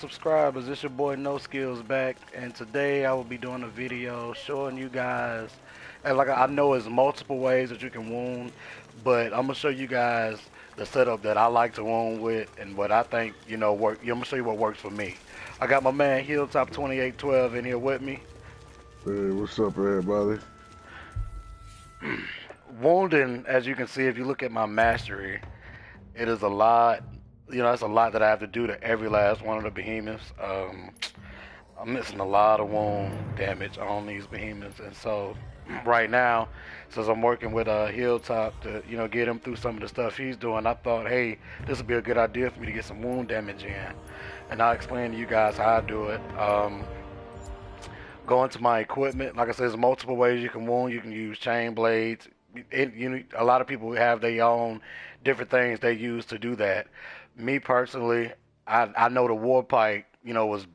Subscribers, it's your boy No Skills back, and today I will be doing a video showing you guys, and like I know it's multiple ways that you can wound, but I'm gonna show you guys the setup that I like to wound with and what I think work. I'm gonna show you what works for me. I got my man Hilltop 2812 in here with me. Hey, what's up, everybody? Wounding, as you can see, if you look at my mastery, it is a lot. It's a lot that I have to do to every last one of the behemoths. I'm missing a lot of wound damage on these behemoths, and so right now, since I'm working with Hilltop to get him through some of the stuff he's doing, I thought, hey, this would be a good idea for me to get some wound damage in, and I'll explain to you guys how I do it. Go into my equipment. Like I said, there's multiple ways you can wound. You can use chain blades. A lot of people have their own different things they use to do that. Me personally, I know the war pike, was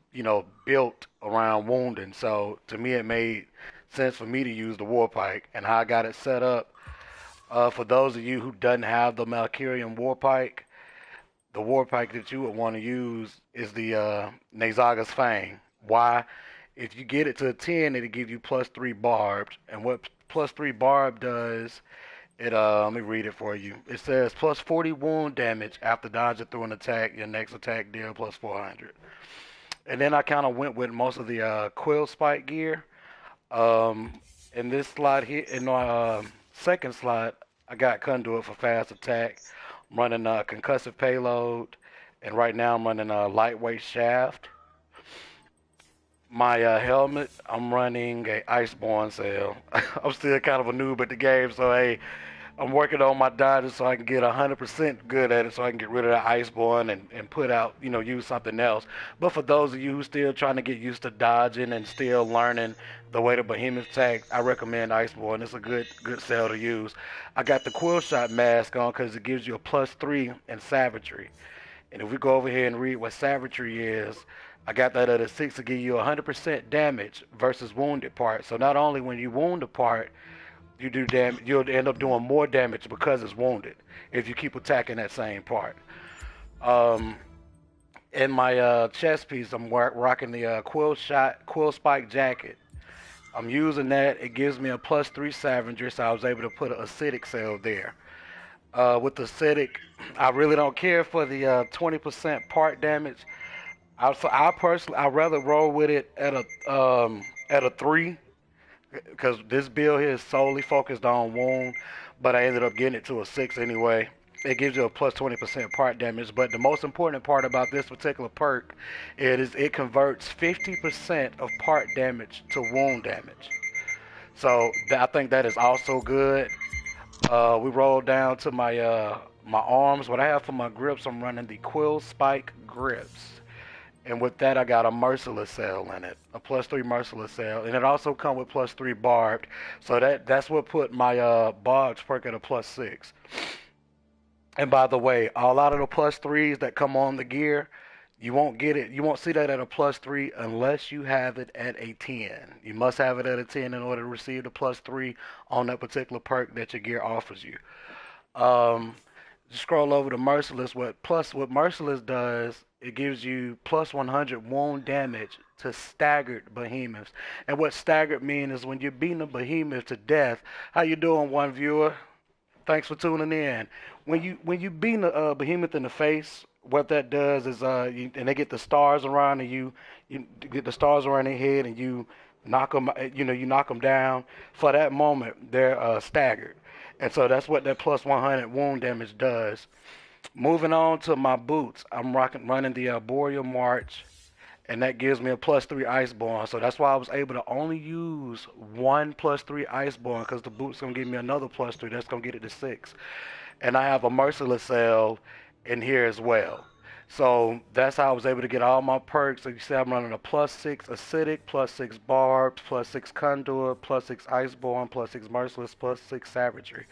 built around wounding. So to me, it made sense for me to use the war pike and how I got it set up. For those of you who doesn't have the Malkirian war pike, the war pike that you would want to use is the Nazaga's Fang. Why? If you get it to a 10, it'll give you plus 3 barbed. And what plus 3 barb does, let me read it for you. It says plus 40 wound damage after dodging through an attack. Your next attack deal plus 400. And then I kind of went with most of the quill spike gear. Um, in this slot here, in my second slot, I got conduit for fast attack. I'm running a concussive payload, and right now I'm running a lightweight shaft. My helmet, I'm running a Iceborne cell. I'm still kind of a noob at the game, so hey, I'm working on my dodges so I can get 100% good at it, so I can get rid of the Iceborne and put out, use something else. But for those of you who still trying to get used to dodging and still learning the way the behemoth attack, I recommend Iceborne. It's a good cell to use. I got the quill shot mask on because it gives you a plus 3 in savagery. And if we go over here and read what savagery is, I got that at a 6 to give you 100% damage versus wounded part. So not only when you wound a part, you do damage, you'll end up doing more damage because it's wounded if you keep attacking that same part. Um, in my chest piece, I'm rocking the quill spike jacket. I'm using that. It gives me a plus 3 savagery, so I was able to put an acidic cell there. With the acidic, I really don't care for the 20% part damage. I personally, I'd rather roll with it at a 3 because this build here is solely focused on wound, but I ended up getting it to a 6 anyway. It gives you a plus 20% part damage, but the most important part about this particular perk is it converts 50% of part damage to wound damage. So I think that is also good. We roll down to my arms. What I have for my grips, I'm running the Quill Spike grips. And with that, I got a merciless cell in it, a plus 3 merciless cell, and it also come with plus 3 barbed. So that's what put my Boggs perk at a plus 6. And by the way, a lot of the plus 3s that come on the gear, you won't get it. You won't see that at a plus 3 unless you have it at a 10. You must have it at a 10 in order to receive the plus 3 on that particular perk that your gear offers you. Um, just scroll over to Merciless. What Merciless does, it gives you plus 100 wound damage to staggered behemoths. And what staggered mean is when you're beating a behemoth to death. How you doing, one viewer? Thanks for tuning in. When you beat a behemoth in the face, what that does is and they get the stars around and you get the stars around their head and you knock them you knock them down. For that moment, they're staggered, and so that's what that plus 100 wound damage does. Moving on to my boots, I'm running the Boreal March, and that gives me a plus 3 Iceborne. So that's why I was able to only use one plus 3 Iceborne because the boot's gonna give me another plus 3. That's gonna get it to 6. And I have a Merciless cell in here as well. So that's how I was able to get all my perks. Like you see, I'm running a plus 6 acidic, plus 6 barbed, plus 6 conduit, plus 6 iceborne, plus 6 merciless, plus 6 savagery.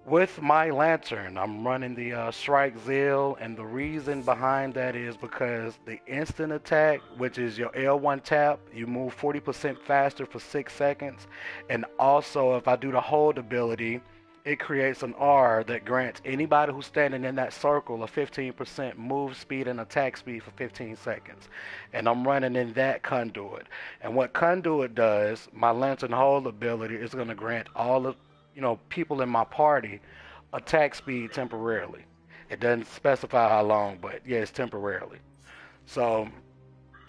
With my lantern, I'm running the Strike Zeal, and the reason behind that is because the instant attack, which is your L1 tap, you move 40% faster for 6 seconds, and also if I do the hold ability, it creates an R that grants anybody who's standing in that circle a 15% move speed and attack speed for 15 seconds. And I'm running in that conduit. And what conduit does, my lantern hold ability is going to grant all of people in my party attack speed temporarily. It doesn't specify how long, but yeah, it's temporarily. So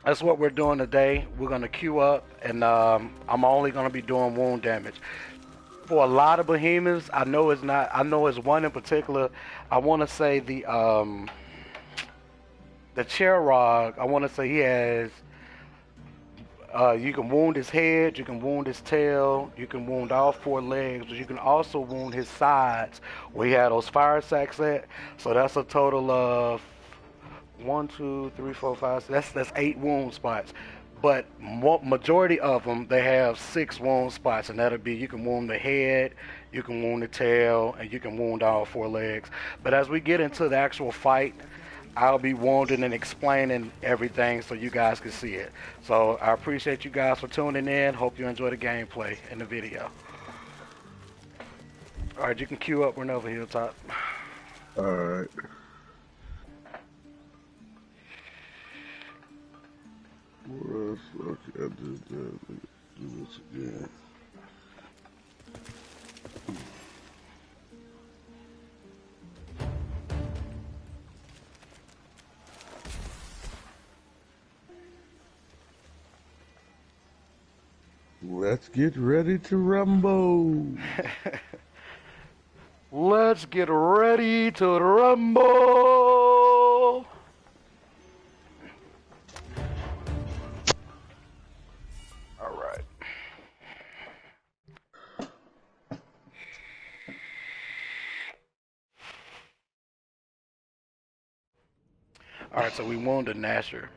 that's what we're doing today. We're going to queue up, and I'm only going to be doing wound damage for a lot of behemoths. I know it's not. I know it's one in particular. I want to say the Cherog. I want to say he has. You can wound his head. You can wound his tail. You can wound all four legs, but you can also wound his sides where he had those fire sacks at. So that's a total of one, two, three, four, five. That's 8 wound spots. But majority of them, they have 6 wound spots, and that'll be you can wound the head, you can wound the tail, and you can wound all four legs. But as we get into the actual fight, I'll be wounding and explaining everything so you guys can see it. So I appreciate you guys for tuning in. Hope you enjoy the gameplay in the video. All right, you can queue up whenever, Hilltop. All right. What else? Okay, I did that. Do this again. Let's get ready to rumble. Let's get ready to rumble. All right. All right, so we wounded Nasher.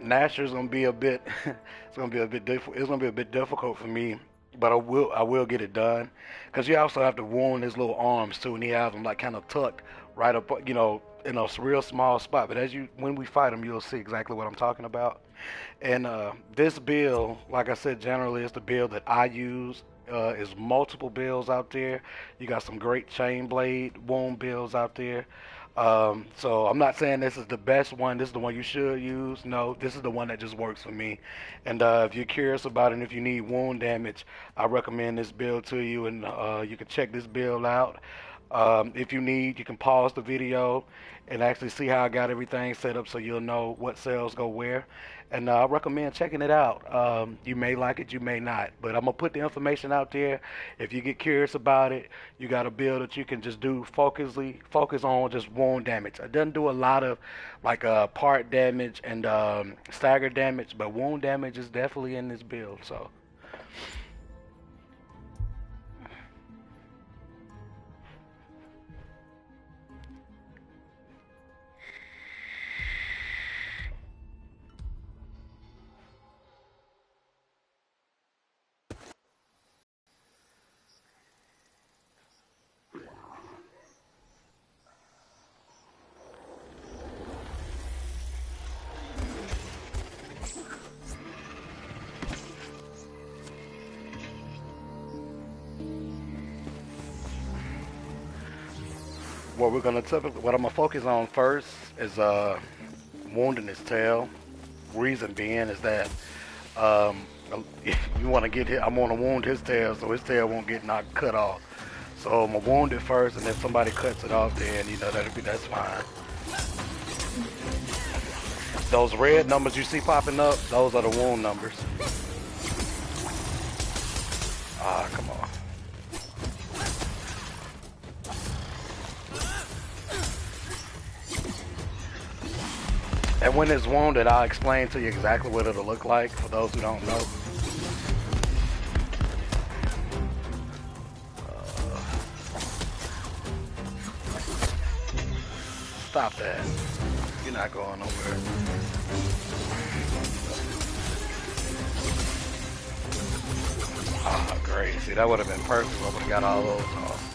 Nasher's gonna be a bit. It's gonna be a bit difficult. It's gonna be a bit difficult for me, but I will get it done. Cause you also have to wound his little arms too, and he has them like kind of tucked right up, in a real small spot. But when we fight him, you'll see exactly what I'm talking about. And this build, like I said, generally is the build that I use. Is multiple builds out there. You got some great chain blade wound builds out there. So I'm not saying this is the best one. This is the one you should use. No, this is the one that just works for me. And if you're curious about it, and if you need wound damage, I recommend this build to you, and you can check this build out. If you need, you can pause the video and actually see how I got everything set up so you'll know what cells go where. And I recommend checking it out. You may like it, you may not. But I'm going to put the information out there. If you get curious about it, you got a build that you can just do focus on just wound damage. It doesn't do a lot of like part damage and stagger damage, but wound damage is definitely in this build. So. What I'm gonna focus on first is wounding his tail. Reason being is that um, if you want to get hit, I'm gonna wound his tail so his tail won't get knocked cut off. So I'm gonna wound it first, and if somebody cuts it off, then that's fine. Those red numbers you see popping up, those are the wound numbers. Ah, come on. And when it's wounded, I'll explain to you exactly what it'll look like for those who don't know. Stop that. You're not going nowhere. Ah, great. See, that would have been perfect. I would have got all those off.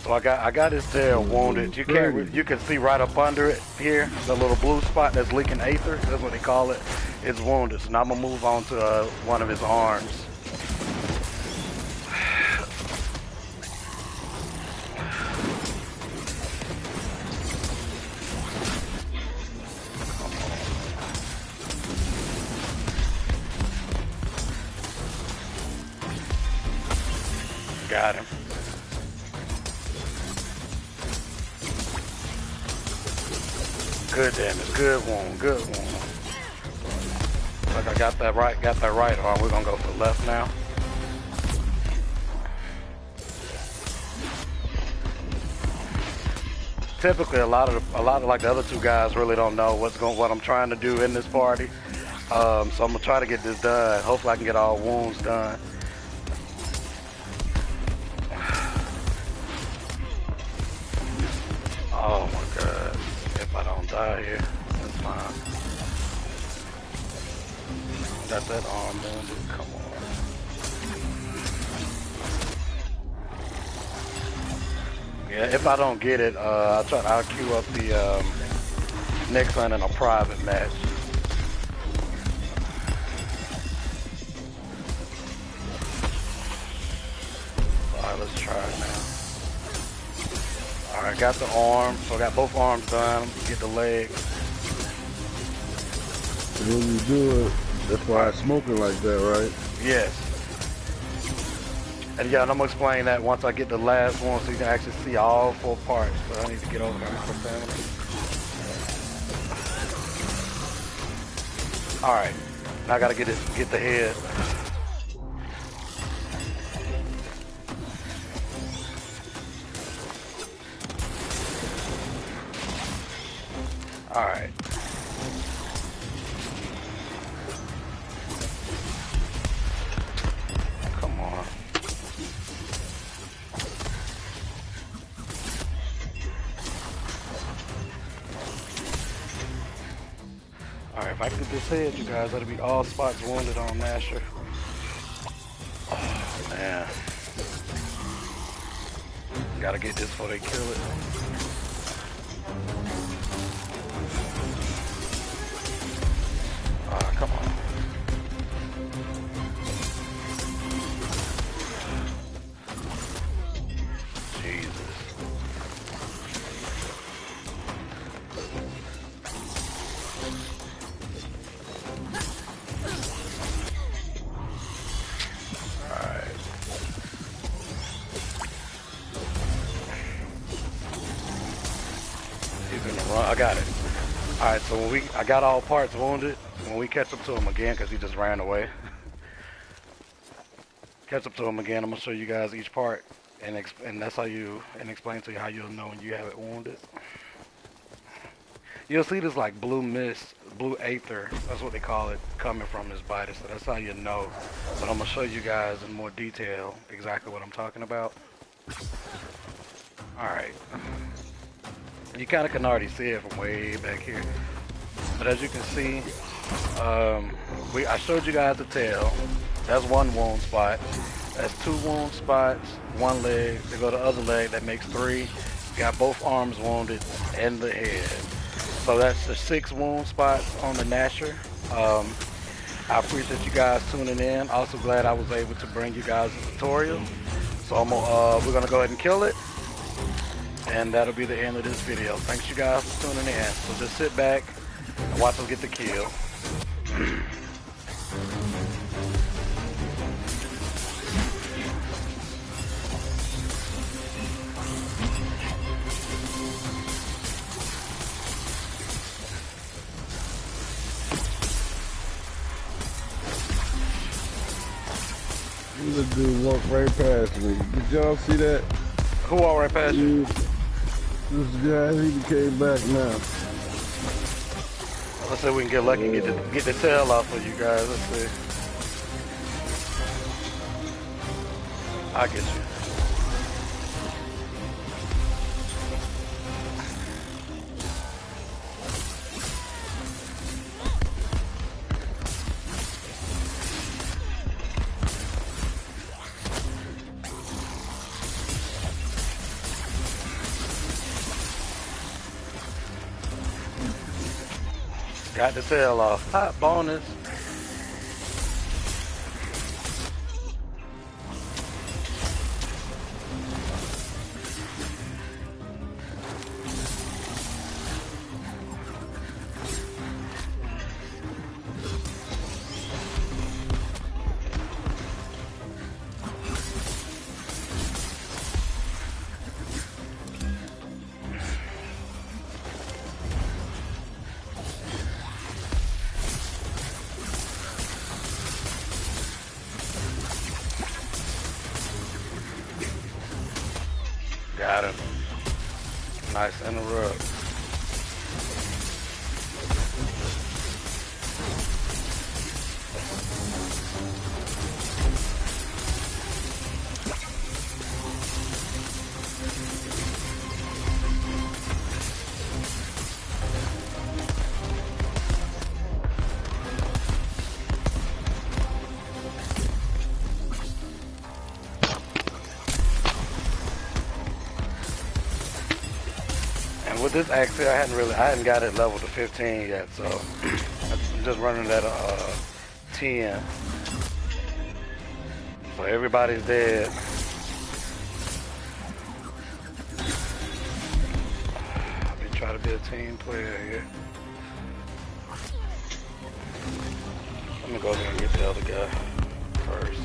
So I got his tail wounded. You can't Crazy. you can see right up under it here, the little blue spot that's leaking aether. That's what they call it. It's wounded. So now I'm gonna move on to one of his arms. Got him. Good damage. Good wound. Good wound. Like I got that right arm. We're gonna go for the left now. Typically, a lot of like the other two guys really don't know what I'm trying to do in this party. So I'm gonna try to get this done. Hopefully, I can get all wounds done. Oh my god! If I don't die here, that's fine. Got that arm wounded. Come on. Yeah, if I don't get it, I'll queue up the next one in a private match. Alright, let's try it now. Alright, got the arm, so I got both arms done. Get the leg. When you do it, that's why it's smoking like that, right? Yes. And yeah, and I'm gonna explain that once I get the last one so you can actually see all four parts. But I need to get over there for family. Alright. Now I gotta get the head. Alright. Come on. Alright, if I can get this head, you guys, that'll be all spots wounded on Nasher. Oh, man. Gotta get this before they kill it. Ah, come on. Jesus. Alright. He's gonna run. I got it. Alright, so I got all parts wounded. When we catch up to him again, because he just ran away. Catch up to him again, I'm gonna show you guys each part, and that's how explain to you how you'll know when you have it wounded. You'll see this like blue mist, blue aether, that's what they call it, coming from his body, so that's how you know. But I'm gonna show you guys in more detail exactly what I'm talking about. Alright. You kinda can already see it from way back here. But as you can see, I showed you guys the tail. That's one wound spot. That's two wound spots, one leg. They go to the other leg, that makes three. Got both arms wounded and the head. So that's the 6 wound spots on the Nasher. I appreciate you guys tuning in. Also glad I was able to bring you guys a tutorial. So we're gonna go ahead and kill it. And that'll be the end of this video. Thanks you guys for tuning in. So just sit back and watch us get the kill. This dude walked right past me. Did y'all see that? Who all right past you? This guy, he came back now. Let's see if we can get lucky and get the tail off of you guys. Let's see. I'll get you. Got the sale off. Hot bonus. Got him. Nice interrupt. And with this axe here, I hadn't got it level to 15 yet, so I'm just running at a 10. So everybody's dead. Let me try to be a team player here. Let me go ahead and get the other guy first.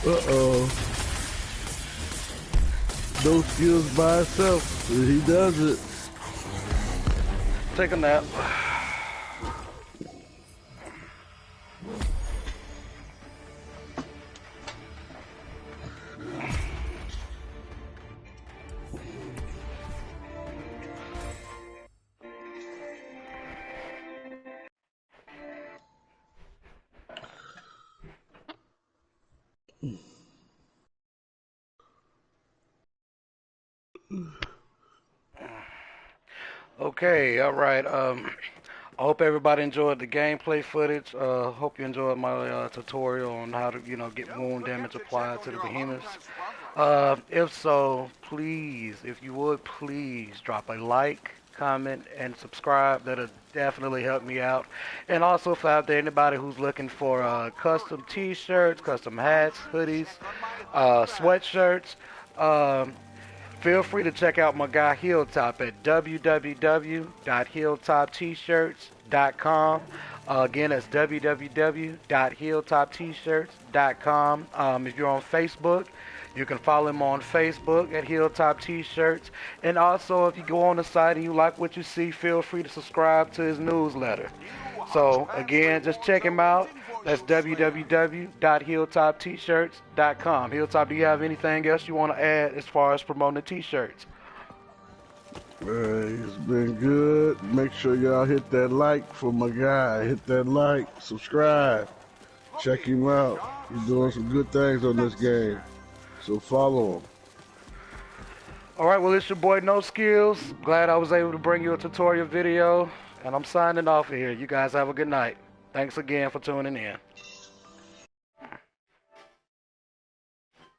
Uh-oh. No skills by itself. He does it. Take a nap. Okay, all right. I hope everybody enjoyed the gameplay footage. Hope you enjoyed my tutorial on how to, get wound damage applied to the behemoths. If so, please, if you would, please drop a like, comment, and subscribe. That'll definitely help me out. And also, if out there anybody who's looking for custom T-shirts, custom hats, hoodies, sweatshirts. Um, Feel free to check out my guy Hilltop at www.hilltoptshirts.com. Again, that's www.hilltoptshirts.com. If you're on Facebook, you can follow him on Facebook at Hilltop T-Shirts. And also, if you go on the site and you like what you see, feel free to subscribe to his newsletter. So, again, just check him out. That's www.hilltoptshirts.com. Hilltop, do you have anything else you want to add as far as promoting the t-shirts? It's been good. Make sure y'all hit that like for my guy. Hit that like, subscribe. Check him out. He's doing some good things on this game. So follow him. All right, well, it's your boy No Skills. Glad I was able to bring you a tutorial video, and I'm signing off here. You guys have a good night. Thanks again for tuning in.